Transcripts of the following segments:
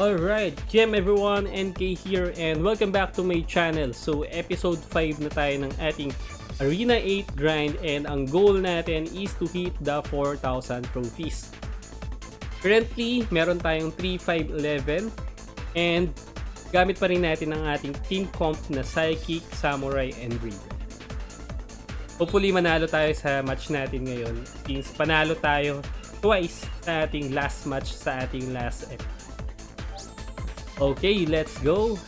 Alright, GM everyone, NK here and welcome back to my channel. So episode 5 na tayo ng ating Arena 8 grind and ang goal natin is to hit the 4,000 trophies. Currently, meron tayong 3-5-11 and gamit pa rin natin ang ating team comp na Psychic, Samurai, and Breeder. Hopefully manalo tayo sa match natin ngayon since panalo tayo twice sa ating last match sa ating last episode. Okay, let's go.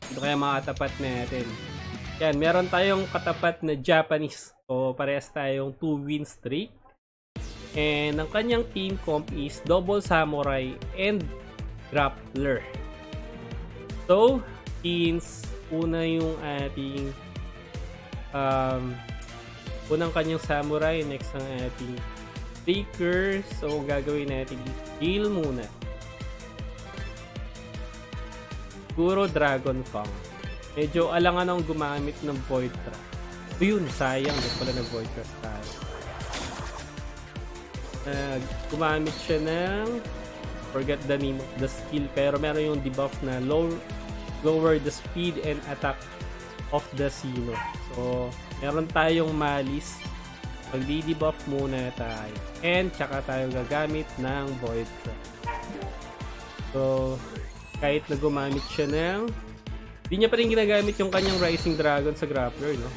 Ito kaya mga katapat natin. Yan, meron tayong katapat na Japanese. So, parehas tayong 2-win streak. And ang kanyang team comp is Double Samurai and Grappler. So, since una yung ating unang kanyang Samurai, next ang ating Breaker. So, gagawin natin heal muna. Siguro Dragon Fang. Medyo alangan akong gumamit ng Void Trap. Yun, sayang. Di pala na Void Trap tayo. Gumamit siya ng forget the name of the skill. Pero meron yung debuff na lower the speed and attack of the Sino. So, meron tayong Malice. Magdi-debuff muna tayo. And tsaka tayo gagamit ng Void Trap. So, kahit na gumamit siya ng hindi niya pa rin ginagamit yung kanyang Rising Dragon sa Grappler, no?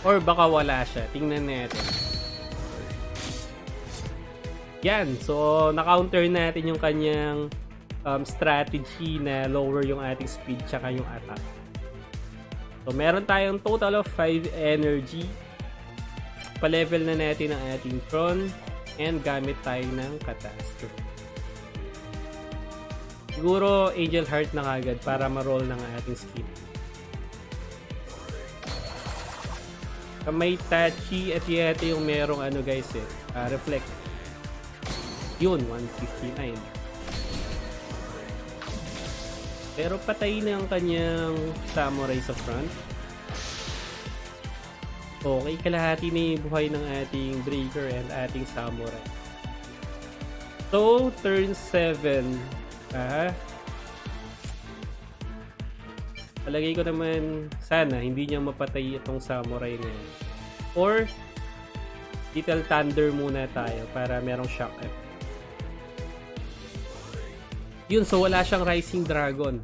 Or baka wala siya. Tingnan natin. Yan. So, na-counter natin yung kanyang strategy na lower yung ating speed tsaka yung attack. So, meron tayong total of 5 energy. Pa-level na natin ang ating Tron and gamit tayo ng Catastrophe. Siguro Angel Heart na kagad para ma-roll ng ating skill. May Tachi at yete yung merong ano guys Reflect. Yun, 159. Pero patay na ang kanyang Samurai sa front. Okay, kalahati na yung buhay ng ating Breaker and ating Samurai. So, turn 7. Palagay ko naman sana hindi niya mapatay itong Samurai na yan. Or Little Thunder muna tayo para merong shock effect. Yun, so wala siyang Rising Dragon.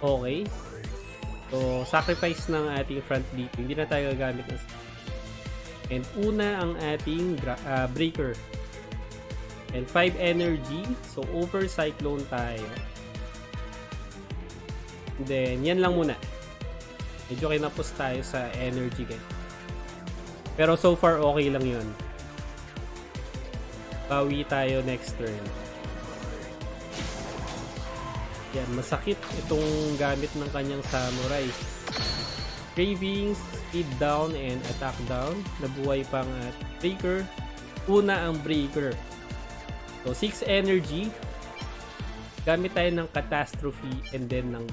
Okay. So sacrifice ng ating front dito. Hindi na tayo gagamit ng and una ang ating Breaker. And 5 energy. So, over Cyclone tayo. And then, yan lang muna. Medyo kinapos tayo sa energy guys. Pero so far, okay lang yun. Bawi tayo next turn. Yan, masakit itong gamit ng kanyang Samurai. Cravings, speed down, and attack down. Nabuhay pang Breaker. Una ang Breaker. So, 6 energy. Gamit tayo ng Catastrophe and then ng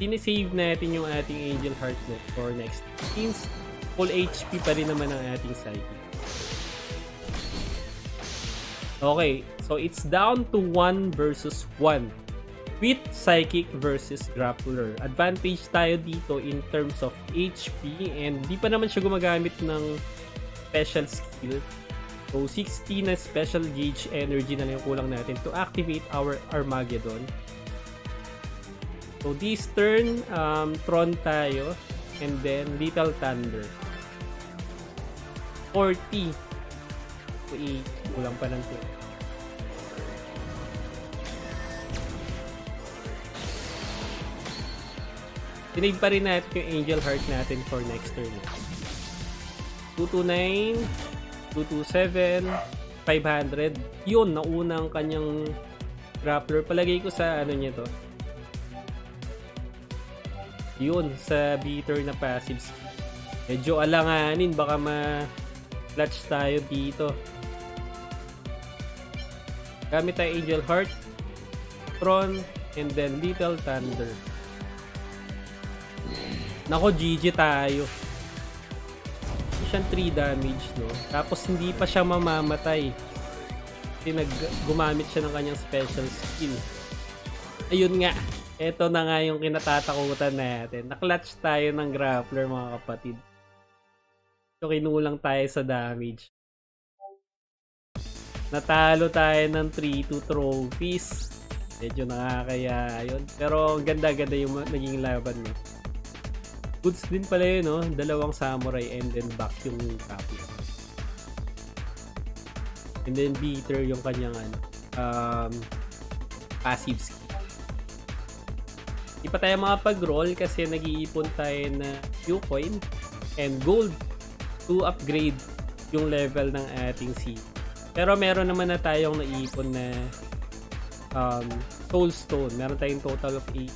sinisave natin yung ating Angel Heart net for next. Since full HP pa rin naman ang ating Psychic. Okay. So, it's down to 1 versus 1 with Psychic versus Grappler. Advantage tayo dito in terms of HP and di pa naman siya gumagamit ng special skill. So, 60 na special gauge energy na lang yung kulang natin to activate our Armageddon. So, this turn, Tron tayo. And then, Little Thunder. 40. So, kulang pa ng 2. Sinave pa rin natin yung Angel Heart natin for next turn. 229. 227, 500. Yun, naunang kanyang Grappler. Palagay ko sa ano niya to. Yun, sa Beater na passive skill. Medyo alanganin, baka ma-clutch tayo dito. Gamit tayo Angel Heart, Tron, and then Little Thunder. Nako, GG tayo. siyang 3 damage, no? Tapos hindi pa siya mamamatay. Kasi gumamit siya ng kanyang special skill. Ayun nga. Ito na nga yung kinatatakutan natin. Naklatch tayo ng grappler, mga kapatid. So, kinulang tayo sa damage. Natalo tayo ng 3-2 trophies. Medyo nakakaya yun. Pero ang ganda-ganda yung naging laban niya. Goods din pala yun, no? Dalawang samurai and then back yung grappler. And then beater yung kanyang passive skill. Di pa tayo makapag-roll kasi nag-iipon tayo na Q-coin and gold to upgrade yung level ng ating seed. Pero meron naman na tayong naipon na soulstone. Meron tayong total of 81.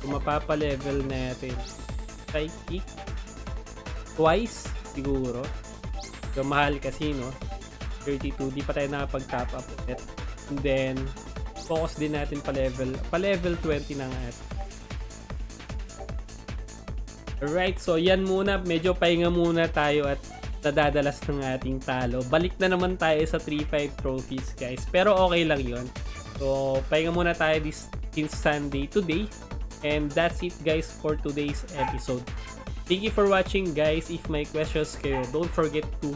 Kung mapapa-level natin psychic twice siguro. So mahal kasi, no? 32. Di pa tayo nakapag-top up ulit. And then focus din natin pa-level 20 na nga. Alright, so yan muna. Medyo pahinga muna tayo at nadadalas ng ating talo. Balik na naman tayo sa 3-5 trophies, guys. Pero okay lang yon. So, pahinga muna tayo this Sunday today. And that's it, guys, for today's episode. Thank you for watching, guys. If may questions kayo, don't forget to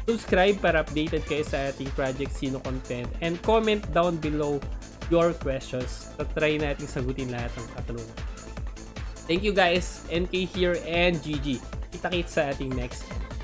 subscribe para updated kayo sa ating Project Sino content. And comment down below your questions. Try natin sagutin lahat ng katanungan. Thank you, guys. NK here and GG. Kita-kits sa ating next episode.